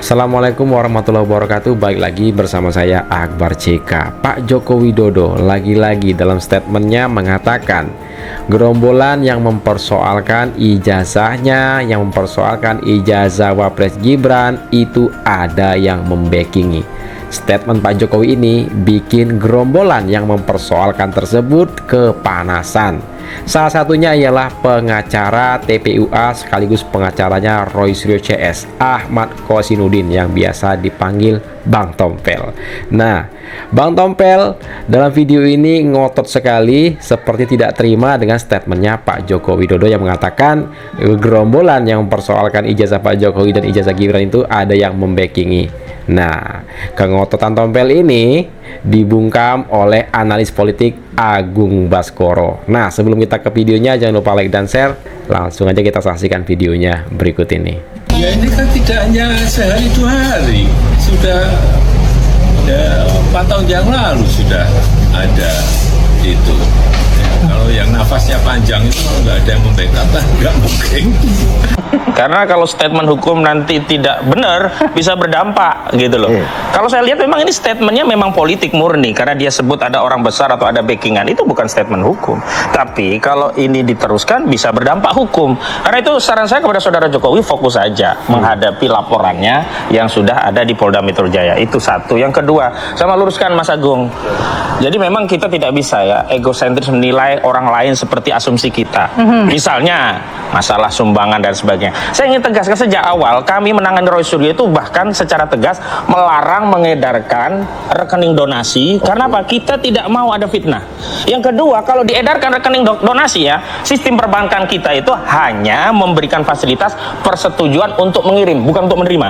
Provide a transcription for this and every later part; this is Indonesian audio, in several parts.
Assalamualaikum warahmatullahi wabarakatuh. Baik lagi bersama saya Akbar CK. Pak Joko Widodo lagi-lagi dalam statementnya mengatakan gerombolan yang mempersoalkan ijazahnya, yang mempersoalkan ijazah Wapres Gibran itu ada yang membackingi. Statement Pak Jokowi ini bikin gerombolan yang mempersoalkan tersebut kepanasan. Salah satunya ialah pengacara TPUA sekaligus pengacaranya Roy Suryo CS, Ahmad Kosinudin, yang biasa dipanggil Bang Tompel. Nah, Bang Tompel dalam video ini ngotot sekali, seperti tidak terima dengan statementnya Pak Joko Widodo yang mengatakan gerombolan yang mempersoalkan ijazah Pak Jokowi dan ijazah Gibran itu ada yang membackingi. Nah, kengototan Tompel ini dibungkam oleh analis politik Agung Baskoro. Nah, sebelum kita ke videonya, jangan lupa like dan share. Langsung aja kita saksikan videonya berikut ini. Ya, ini kan tidak hanya sehari 2 hari, sudah 4 tahun yang lalu sudah ada itu. Kalau yang nafasnya panjang itu nggak ada yang membackup, nggak mungkin. Karena kalau statement hukum nanti tidak benar bisa berdampak gitu loh. Kalau saya lihat memang ini statementnya memang politik murni karena dia sebut ada orang besar atau ada backingan, itu bukan statement hukum. Tapi kalau ini diteruskan bisa berdampak hukum. Karena itu saran saya kepada saudara Jokowi, fokus saja menghadapi laporannya yang sudah ada di Polda Metro Jaya. Itu satu. Yang kedua, saya mau luruskan Mas Agung. Jadi memang kita tidak bisa ya egosentris menilai orang lain seperti asumsi kita. Misalnya masalah sumbangan dan sebagainya. Saya ingin tegaskan sejak awal kami menangani Roy Suryo itu bahkan secara tegas melarang mengedarkan rekening donasi. Karena apa? Kita tidak mau ada fitnah. Yang kedua, kalau diedarkan rekening donasi ya, sistem perbankan kita itu hanya memberikan fasilitas persetujuan untuk mengirim, bukan untuk menerima.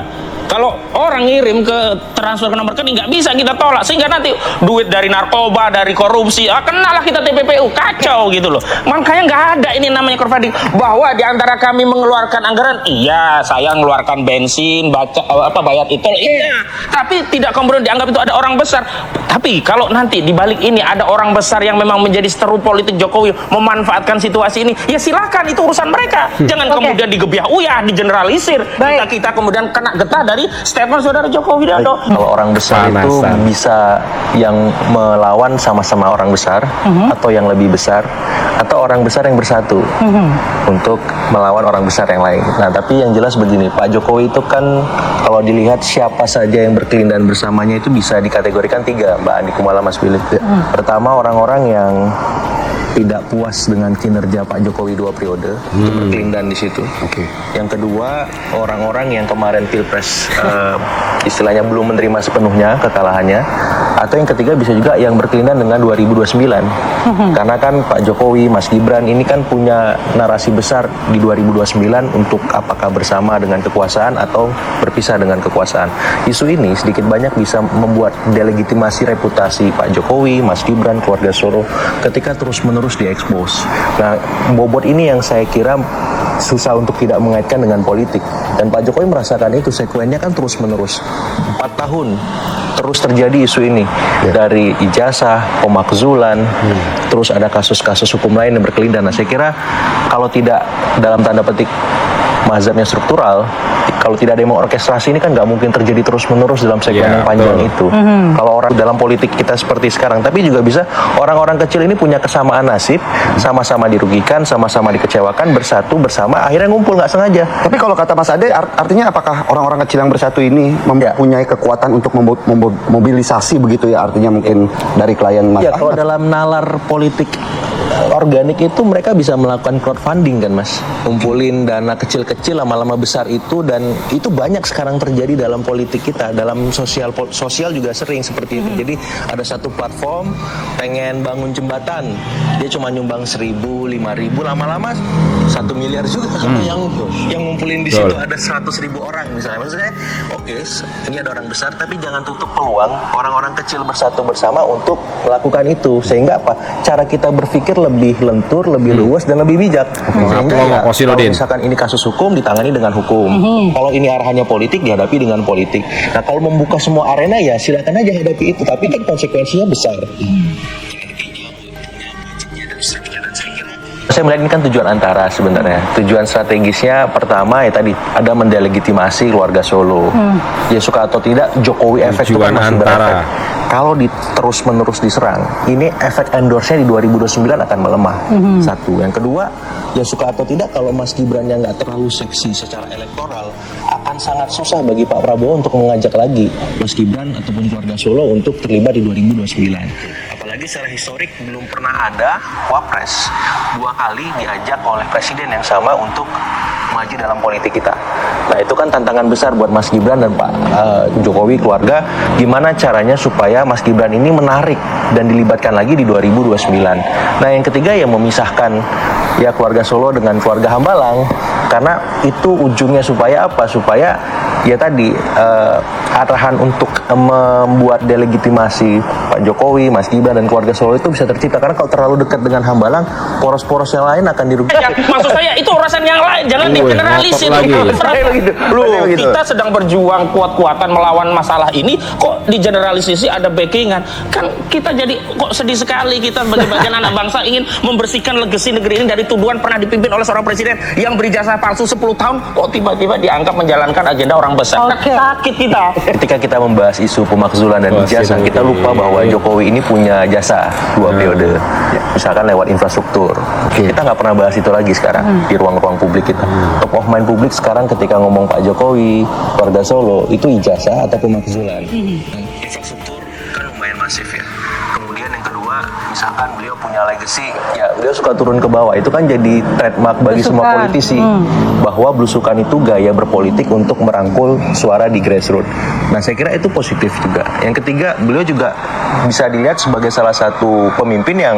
Kalau orang ngirim ke transfer ke nomor rekening nggak bisa kita tolak, sehingga nanti duit dari narkoba, dari korupsi, kenalah kita TPPU, kacau gitu loh. Makanya nggak ada ini namanya crowdfunding. Bahwa di antara kami mengeluarkan anggaran, iya saya mengeluarkan bensin, bayar itu, iya. Tapi tidak kemudian dianggap itu ada orang besar. Tapi kalau nanti di balik ini ada orang besar yang memang menjadi seteru politik Jokowi memanfaatkan situasi ini, ya silakan, itu urusan mereka. Jangan kemudian digebiah uyah, digeneralisir. Kita kemudian kena getah dari statement saudara Joko Widodo. Kalau orang besar itu bisa yang melawan sama-sama orang besar, atau yang lebih besar, atau orang besar yang bersatu untuk melawan orang besar yang lain. Nah, tapi yang jelas begini, Pak Jokowi itu kan kalau dilihat siapa saja yang berkelindahan bersamanya itu bisa dikategorikan 3, Mbak Andi Kumala, Mas Philip. Pertama, orang-orang yang tidak puas dengan kinerja Pak Jokowi 2 periode, itu berkelindahan di situ. Yang kedua, orang-orang yang kemarin Pilpres istilahnya belum menerima sepenuhnya kekalahannya. Atau yang ketiga bisa juga yang berkelindahan dengan 2029. Karena kan Pak Jokowi, Mas Gibran ini kan punya narasi besar di 2029 untuk apakah bersama dengan kekuasaan atau berpisah dengan kekuasaan. Isu ini sedikit banyak bisa membuat delegitimasi reputasi Pak Jokowi, Mas Gibran, keluarga Soro ketika terus-menerus diekspos. Nah, bobot ini yang saya kira susah untuk tidak mengaitkan dengan politik. Dan Pak Jokowi merasakan itu, sekuennya kan terus-menerus. 4 tahun terus terjadi isu ini. Dari ijazah, pemakzulan, terus ada kasus-kasus hukum lain yang berkelindahan. Nah, saya kira kalau tidak dalam tanda petik mazhabnya struktural, kalau tidak ada yang mengorkestrasi ini kan nggak mungkin terjadi terus-menerus dalam segmen yang panjang itu. Kalau orang dalam politik kita seperti sekarang, tapi juga bisa orang-orang kecil ini punya kesamaan nasib, sama-sama dirugikan, sama-sama dikecewakan, bersatu bersama, akhirnya ngumpul nggak sengaja. Tapi kalau kata Mas Ade, artinya apakah orang-orang kecil yang bersatu ini mempunyai kekuatan untuk mobilisasi begitu ya? Artinya mungkin dari klien Mas Ya, kalau dalam nalar politik organik itu mereka bisa melakukan crowdfunding kan, Mas, kumpulin dana kecil-kecil lama-lama besar itu, dan itu banyak sekarang terjadi dalam politik kita, dalam sosial juga sering seperti itu. Jadi ada satu platform pengen bangun jembatan, dia cuma nyumbang 1.000, 5.000, lama-lama 1 miliar juga karena yang ngumpulin di situ ada 100.000 orang misalnya. Maksudnya ini ada orang besar, tapi jangan tutup peluang orang-orang kecil bersatu bersama untuk melakukan itu, sehingga apa, cara kita berpikir lebih lentur, lebih luas, dan lebih bijak. Sehingga kalau misalkan ini kasus hukum, ditangani dengan hukum. Kalau ini arahannya politik, dihadapi dengan politik. Nah, kalau membuka semua arena, ya silakan aja hadapi itu, tapi kan konsekuensinya besar. saya melihat ini kan tujuan antara sebenarnya. Tujuan strategisnya pertama ya tadi ada mendelegitimasi keluarga Solo. Ya suka atau tidak Jokowi efek itu Tujuan kan masih antara. berefek. Kalau terus-menerus diserang, ini efek endorse-nya di 2029 akan melemah. Satu. Yang kedua, ya suka atau tidak kalau Mas Gibran yang nggak terlalu seksi secara elektoral, akan sangat susah bagi Pak Prabowo untuk mengajak lagi Mas Gibran ataupun keluarga Solo untuk terlibat di 2029. Apalagi secara historik belum pernah ada wapres 2 kali diajak oleh presiden yang sama untuk maju dalam politik kita. Nah itu kan tantangan besar buat Mas Gibran dan Pak Jokowi keluarga, gimana caranya supaya Mas Gibran ini menarik dan dilibatkan lagi di 2029. Nah yang ketiga ya memisahkan ya keluarga Solo dengan keluarga Hambalang, karena itu ujungnya supaya apa? Supaya ya tadi arahan untuk membuat delegitimasi Pak Jokowi, Mas Gibran dan keluarga Solo itu bisa tercipta, karena kalau terlalu dekat dengan Hambalang, poros-poros yang lain akan dirugikan. Maksud saya itu urusan yang lain, jangan digeneralisir. Loh, kita sedang berjuang kuat-kuatan melawan masalah ini, kok digeneralisasi ada backingan? Kan kita jadi kok sedih sekali kita sebagai bagian anak bangsa ingin membersihkan legasi negeri ini dari tuduhan pernah dipimpin oleh seorang presiden yang berijazah palsu 10 tahun, kok tiba-tiba dianggap menjalankan agenda orang besar. Sakit kita. Ketika kita membahas isu pemakzulan dan ijazah, kita lupa bahwa Jokowi ini punya jasa 2 periode. Ya, misalkan lewat infrastruktur. Kita nggak pernah bahas itu lagi sekarang di ruang-ruang publik kita. Top of mind publik sekarang ketika ngomong Pak Jokowi, keluarga Solo, itu ijazah atau pemakzulan. Infrastruktur kan lumayan masif ya. Kemudian yang kedua, misalkan beliau punya legacy, ya beliau suka turun ke bawah. Itu kan jadi trademark bagi semua politisi, bahwa belusukan itu gaya berpolitik untuk merangkul suara di grassroots. Nah saya kira itu positif juga. Yang ketiga, beliau juga bisa dilihat sebagai salah satu pemimpin yang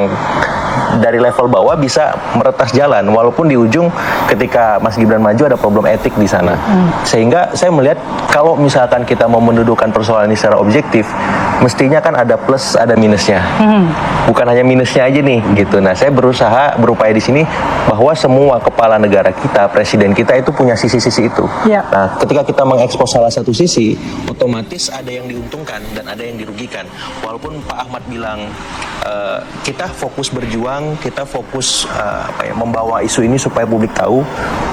dari level bawah bisa meretas jalan, walaupun di ujung ketika Mas Gibran maju ada problem etik di sana. Sehingga saya melihat kalau misalkan kita mau mendudukan persoalan ini secara objektif, mestinya kan ada plus ada minusnya. Bukan hanya minusnya aja nih gitu. Nah, saya berupaya di sini bahwa semua kepala negara kita, presiden kita itu punya sisi-sisi itu. Nah, ketika kita mengekspos salah satu sisi, otomatis ada yang diuntungkan dan ada yang dirugikan. Walaupun Pak Ahmad bilang kita fokus berjuang, kita fokus membawa isu ini supaya publik tahu,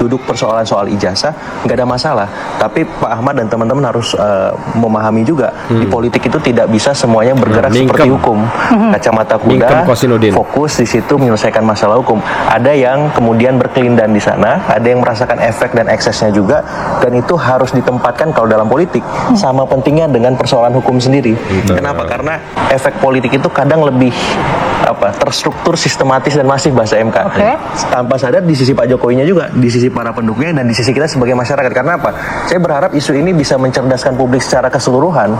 duduk persoalan soal ijazah nggak ada masalah. Tapi Pak Ahmad dan teman-teman harus memahami juga di politik itu tidak bisa semuanya bergerak seperti hukum. Kacamata kuda, fokus di situ menyelesaikan masalah hukum. Ada yang kemudian berkelindan di sana, ada yang merasakan efek dan eksesnya juga, dan itu harus ditempatkan kalau dalam politik sama pentingnya dengan persoalan hukum sendiri. Kenapa? Karena efek politik itu kadang lebih terstruktur, sistematis dan masif bahasa MK. Tanpa sadar di sisi Pak Jokowinya juga, di sisi para pendukungnya dan di sisi kita sebagai masyarakat. Karena apa? Saya berharap isu ini bisa mencerdaskan publik secara keseluruhan.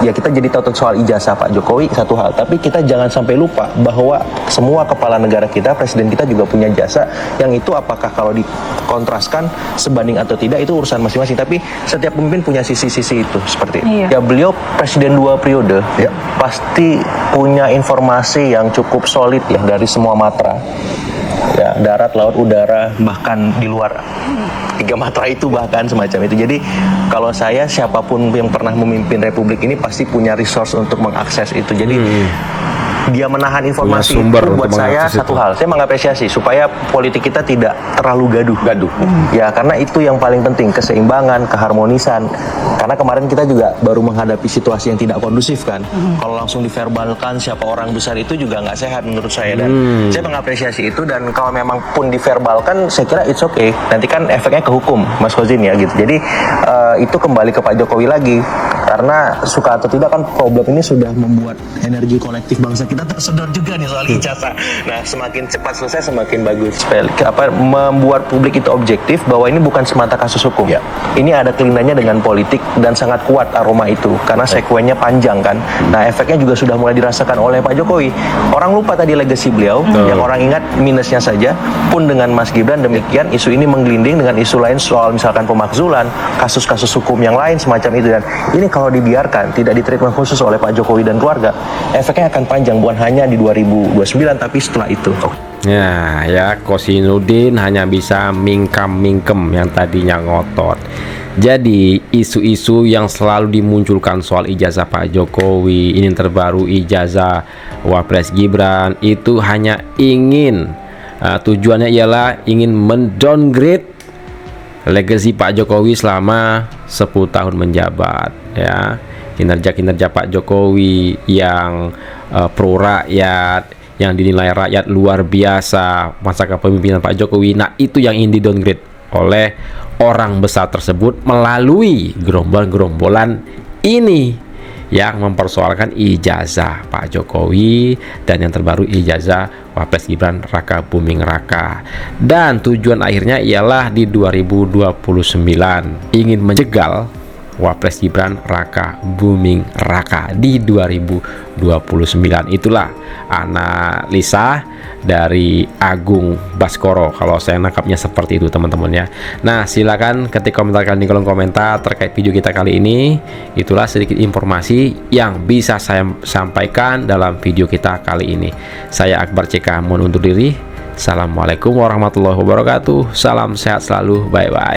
Ya kita jadi tahu soal ijazah Pak Jokowi satu hal, tapi kita jangan sampai lupa bahwa semua kepala negara kita, presiden kita juga punya jasa, yang itu apakah kalau dikontraskan sebanding atau tidak itu urusan masing-masing, tapi setiap pemimpin punya sisi-sisi itu seperti itu. Ya beliau presiden 2 periode, ya pasti punya informasi yang cukup solid ya dari semua matra. Ya, darat, laut, udara, bahkan di luar 3 matra itu bahkan semacam itu. Jadi kalau saya, siapapun yang pernah memimpin republik ini pasti punya resource untuk mengakses itu. Jadi dia menahan informasi itu buat saya satu hal. Saya mengapresiasi supaya politik kita tidak terlalu gaduh. Ya karena itu yang paling penting, keseimbangan, keharmonisan. Karena kemarin kita juga baru menghadapi situasi yang tidak kondusif kan. Kalau langsung diverbalkan siapa orang besar itu juga nggak sehat menurut saya, dan saya mengapresiasi itu. Dan kalau memang pun diverbalkan, saya kira it's okay. Nanti kan efeknya ke hukum, Mas Khozin ya gitu. Jadi itu kembali ke Pak Jokowi lagi. Karena suka atau tidak kan problem ini sudah membuat energi kolektif bangsa kita tersedot juga nih soal ijazah. Nah semakin cepat selesai semakin bagus. Membuat publik itu objektif bahwa ini bukan semata kasus hukum. Ini ada kelindannya dengan politik dan sangat kuat aroma itu. Karena sekuennya panjang kan. Nah efeknya juga sudah mulai dirasakan oleh Pak Jokowi. Orang lupa tadi legasi beliau. Yang orang ingat minusnya saja. Pun dengan Mas Gibran demikian, isu ini menggelinding dengan isu lain soal misalkan pemakzulan, kasus-kasus hukum yang lain semacam itu. Dan ini kalau dibiarkan, tidak ditreatment khusus oleh Pak Jokowi dan keluarga, efeknya akan panjang, bukan hanya di 2029 tapi setelah itu. Ya Kosinudin hanya bisa mingkem yang tadinya ngotot. Jadi isu-isu yang selalu dimunculkan soal ijazah Pak Jokowi, ini terbaru ijazah Wapres Gibran, itu hanya ingin Tujuannya ialah ingin mendowngrade legacy Pak Jokowi selama 10 tahun menjabat, ya. Kinerja-kinerja Pak Jokowi yang pro rakyat, yang dinilai rakyat luar biasa masa kepemimpinan Pak Jokowi. Nah, itu yang ingin di-downgrade oleh orang besar tersebut melalui gerombolan-gerombolan ini yang mempersoalkan ijazah Pak Jokowi dan yang terbaru ijazah Wapres Gibran Raka Buming Raka. Dan tujuan akhirnya ialah di 2029 ingin menjegal Wapres Gibran Raka Buming Raka di 2029. Itulah analisa dari Agung Baskoro, kalau saya nangkapnya seperti itu, teman-teman ya. Nah, silakan ketik komentar kalian di kolom komentar terkait video kita kali ini. Itulah sedikit informasi yang bisa saya sampaikan dalam video kita kali ini. Saya Akbar CK mohon undur diri. Assalamualaikum warahmatullahi wabarakatuh. Salam sehat selalu. Bye bye.